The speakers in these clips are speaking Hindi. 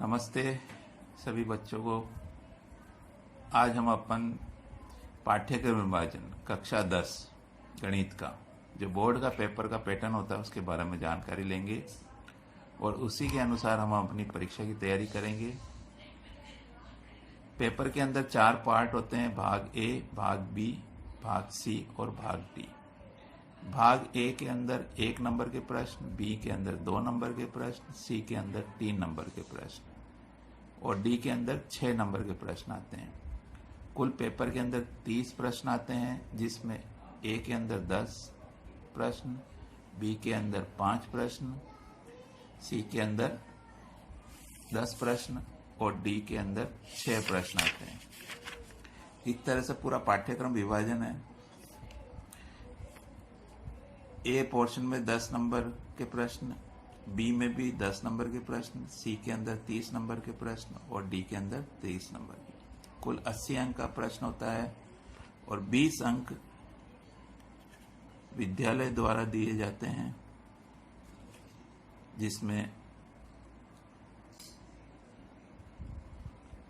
नमस्ते सभी बच्चों को। आज हम अपन पाठ्यक्रम विभाजन कक्षा 10 गणित का जो बोर्ड का पेपर का पैटर्न होता है उसके बारे में जानकारी लेंगे और उसी के अनुसार हम अपनी परीक्षा की तैयारी करेंगे। पेपर के अंदर 4 पार्ट होते हैं, भाग ए, भाग बी, भाग सी और भाग डी। भाग ए के अंदर 1 नंबर के प्रश्न, बी के अंदर 2 नंबर के प्रश्न, सी के अंदर 3 नंबर के प्रश्न और डी के अंदर 6 नंबर के प्रश्न आते हैं। कुल पेपर के अंदर 30 प्रश्न आते हैं, जिसमें ए के अंदर 10 प्रश्न, बी के अंदर 5 प्रश्न, सी के अंदर 10 प्रश्न और डी के अंदर 6 प्रश्न आते हैं। इस तरह से पूरा पाठ्यक्रम विभाजन है। ए पोर्शन में 10 नंबर के प्रश्न, बी में भी 10 नंबर के प्रश्न, सी के अंदर 30 नंबर के प्रश्न और डी के अंदर 30 नंबर के। कुल 80 अंक का प्रश्न होता है और 20 अंक विद्यालय द्वारा दिए जाते हैं, जिसमें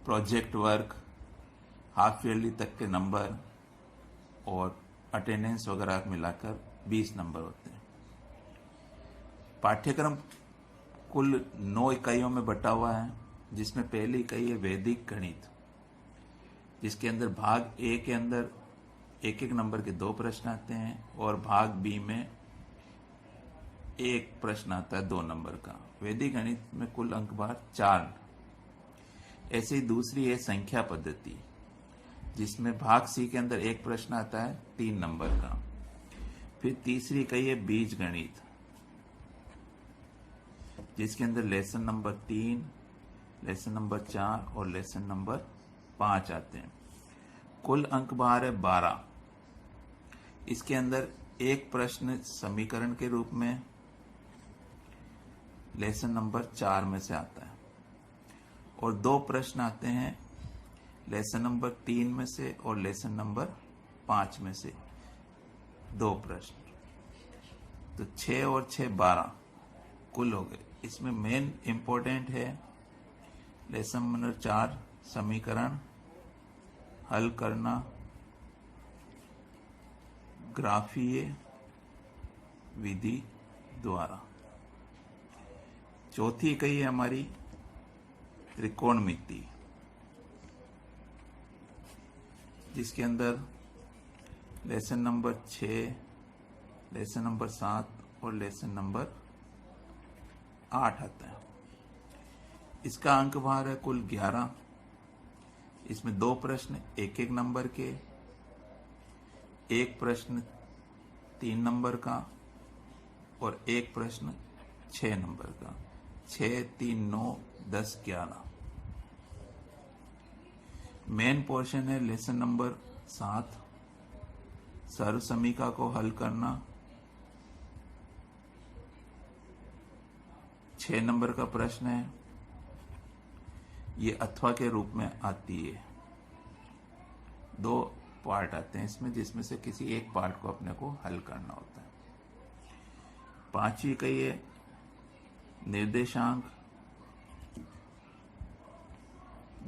प्रोजेक्ट वर्क, हाफ ईयरली तक के नंबर और अटेंडेंस वगैरह मिलाकर 20 नंबर होते हैं। पाठ्यक्रम कुल 9 इकाइयों में बटा हुआ है, जिसमें पहली इकाई है वैदिक गणित, जिसके अंदर भाग ए के अंदर 1-1 नंबर के 2 प्रश्न आते हैं और भाग बी में 1 प्रश्न आता है 2 नंबर का। वैदिक गणित में कुल अंक भार 4। ऐसे ही दूसरी है संख्या पद्धति, जिसमें भाग सी के अंदर 1 प्रश्न आता है 3 नंबर का। फिर तीसरी इकाई है बीज गणित, जिसके अंदर लेसन नंबर 3, लेसन नंबर 4 और लेसन नंबर 5 आते हैं। कुल अंक भार है 12। इसके अंदर 1 प्रश्न समीकरण के रूप में लेसन नंबर 4 में से आता है और 2 प्रश्न आते हैं लेसन नंबर 3 में से और लेसन नंबर 5 में से 2 प्रश्न। तो 6 और 6 12 कुल हो गए। इसमें मेन इंपॉर्टेंट है लेसन नंबर 4 समीकरण हल करना ग्राफीय विधि द्वारा। चौथी इकाई है हमारी त्रिकोणमिति, जिसके अंदर लेसन नंबर 6, लेसन नंबर 7 और लेसन नंबर 8 आता है। इसका अंक भार है कुल 11। इसमें 2 प्रश्न 1-1 नंबर के, 1 प्रश्न 3 नंबर का और 1 प्रश्न 6 नंबर का। 6, 3, 9, 10, 11। मेन पोर्शन है लेसन नंबर 7 सर्व समीकरण को हल करना। 6 नंबर का प्रश्न है, ये अथवा के रूप में आती है। 2 पार्ट आते हैं इसमें, जिसमें से किसी एक पार्ट को अपने को हल करना होता है। 5वीं इकाई है निर्देशांक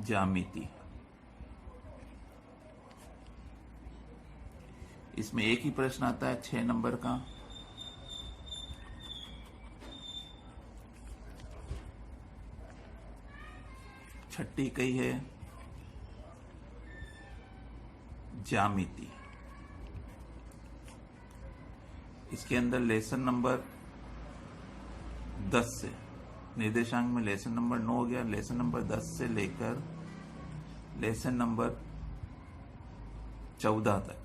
ज्यामिति। इसमें एक ही प्रश्न आता है 6 नंबर का। छठी इकाई है ज्यामिति। इसके अंदर लेसन नंबर 10 से, निर्देशांक में लेसन नंबर 9 हो गया, लेसन नंबर 10 से लेकर लेसन नंबर 14 तक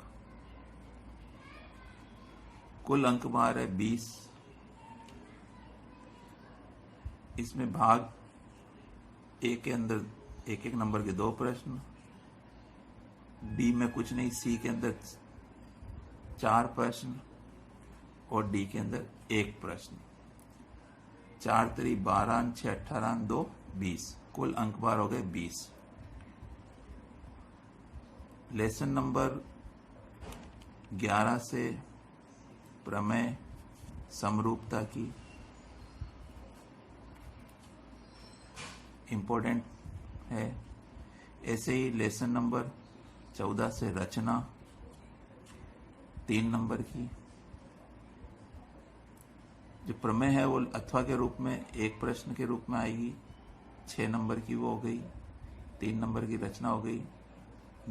कुल अंक भार है 20। इसमें भाग ए के अंदर 1-1 नंबर के 2 प्रश्न, बी में कुछ नहीं, सी के अंदर 4 प्रश्न और डी के अंदर 1 प्रश्न। 4 3 12, 6 18, 2 20। कुल अंक भार हो गए 20। लेसन नंबर 11 से प्रमेय समरूपता की इम्पोर्टेंट है। ऐसे ही लेसन नंबर 14 से रचना 3 नंबर की, जो प्रमेय है वो अथवा के रूप में एक प्रश्न के रूप में आएगी, 6 नंबर की वो हो गई, 3 नंबर की रचना हो गई,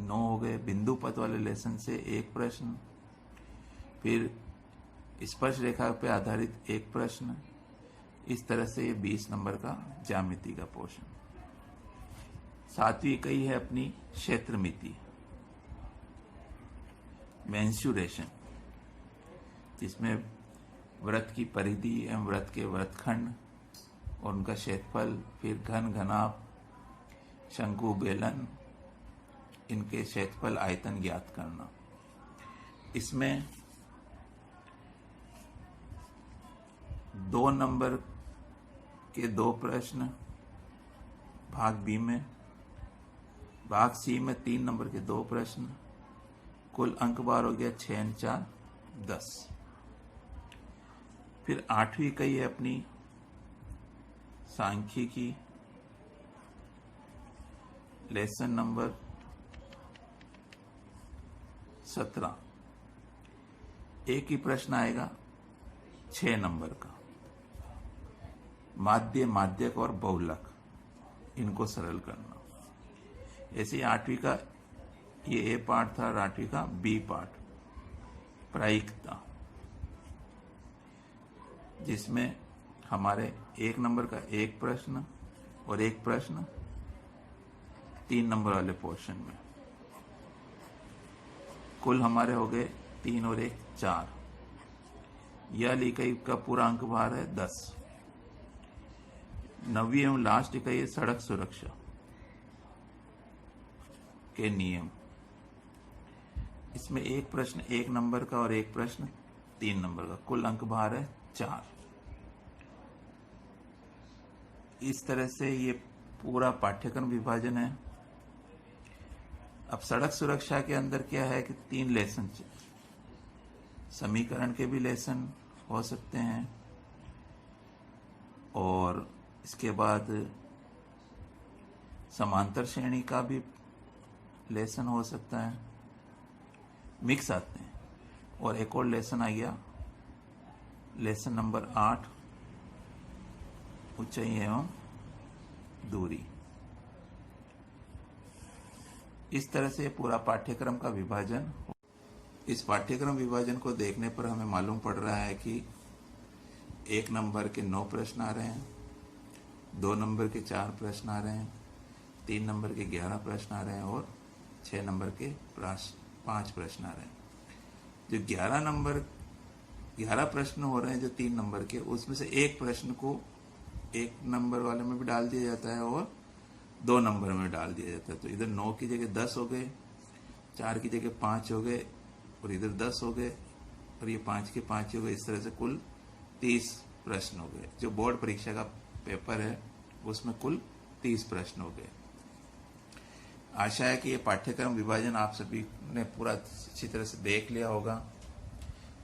9 हो गए। बिंदु पथ वाले लेसन से एक प्रश्न, फिर स्पर्श रेखा पे आधारित एक प्रश्न, इस तरह से ये 20 नंबर का ज्यामिति का पोर्शन। 7वीं इकाई है अपनी क्षेत्रमिति, मेंसुरेशन, जिसमें वृत्त की परिधि एवं वृत्त के वृत्तखंड और उनका क्षेत्रफल, फिर घन, घनाभ, शंकु, बेलन, इनके क्षेत्रफल, आयतन ज्ञात करना। इसमें 2 नंबर के 2 प्रश्न भाग बी में, भाग सी में 3 नंबर के 2 प्रश्न, कुल अंक बार हो गया 6 4 10। फिर 8वीं इकाई है अपनी सांख्यिकी, लेसन नंबर 17। एक ही प्रश्न आएगा 6 नंबर का, माध्य, माध्यक और बहुलक, इनको सरल करना। ऐसे ही 8वीं का ये ए पार्ट था और 8वीं का बी पार्ट, प्रायिकता, जिसमें हमारे 1 नंबर का एक प्रश्न और एक प्रश्न 3 नंबर वाले पोर्शन में, कुल हमारे हो गए 3 और 1 4। यह इकाई का पूरा अंक भार है 10। 9वीं एवं लास्ट इकाई है सड़क सुरक्षा के नियम। इसमें एक प्रश्न 1 नंबर का और एक प्रश्न 3 नंबर का, कुल अंक भार है 4। इस तरह से ये पूरा पाठ्यक्रम विभाजन है। अब सड़क सुरक्षा के अंदर क्या है कि 3 लेसन, समीकरण के भी लेसन हो सकते हैं और इसके बाद समांतर श्रेणी का भी लेसन हो सकता है, मिक्स आते हैं। और एक और लेसन आ गया, लेसन नंबर 8, ऊंचाई एवं दूरी। इस तरह से पूरा पाठ्यक्रम का विभाजन। इस पाठ्यक्रम विभाजन को देखने पर हमें मालूम पड़ रहा है कि 1 नंबर के 9 प्रश्न आ रहे हैं, 2 नंबर के 4 प्रश्न आ रहे हैं, 3 नंबर के 11 प्रश्न आ रहे हैं और 6 नंबर के 5 प्रश्न आ रहे हैं। जो 11 प्रश्न हो रहे हैं जो 3 नंबर के, उसमें से एक प्रश्न को 1 नंबर वाले में भी डाल दिया जाता है और 2 नंबर में डाल दिया जाता है। तो इधर 9 की जगह 10 हो गए, 4 की जगह 5 हो गए और इधर 10 हो गए और ये 5 के 5 हो गए। इस तरह से कुल 30 प्रश्न हो गए। जो बोर्ड परीक्षा का पेपर है उसमें कुल 30 प्रश्न हो गए। आशा है कि ये पाठ्यक्रम विभाजन आप सभी ने पूरा अच्छी तरह से देख लिया होगा,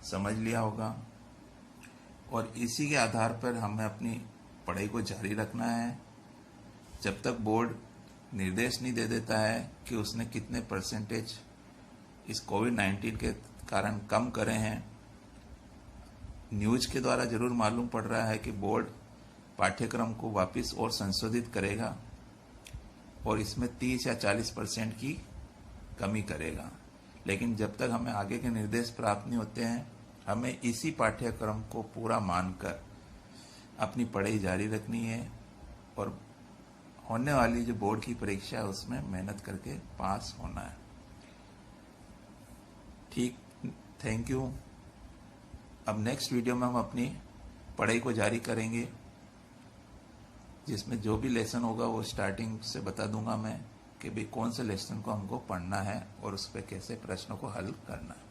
समझ लिया होगा और इसी के आधार पर हमें अपनी पढ़ाई को जारी रखना है जब तक बोर्ड निर्देश नहीं दे देता है कि उसने कितने परसेंटेज इस कोविड-19 के कारण कम करे हैं। न्यूज के द्वारा जरूर मालूम पड़ रहा है कि बोर्ड पाठ्यक्रम को वापस और संशोधित करेगा और इसमें 30 या 40% की कमी करेगा। लेकिन जब तक हमें आगे के निर्देश प्राप्त नहीं होते हैं, हमें इसी पाठ्यक्रम को पूरा मानकर अपनी पढ़ाई जारी रखनी है और होने वाली जो बोर्ड की परीक्षा है उसमें मेहनत करके पास होना है। ठीक, थैंक यू। अब नेक्स्ट वीडियो में हम अपनी पढ़ाई को जारी करेंगे, जिसमें जो भी लेसन होगा वो स्टार्टिंग से बता दूंगा मैं कि भाई कौन से लेसन को हमको पढ़ना है और उस पर कैसे प्रश्नों को हल करना है।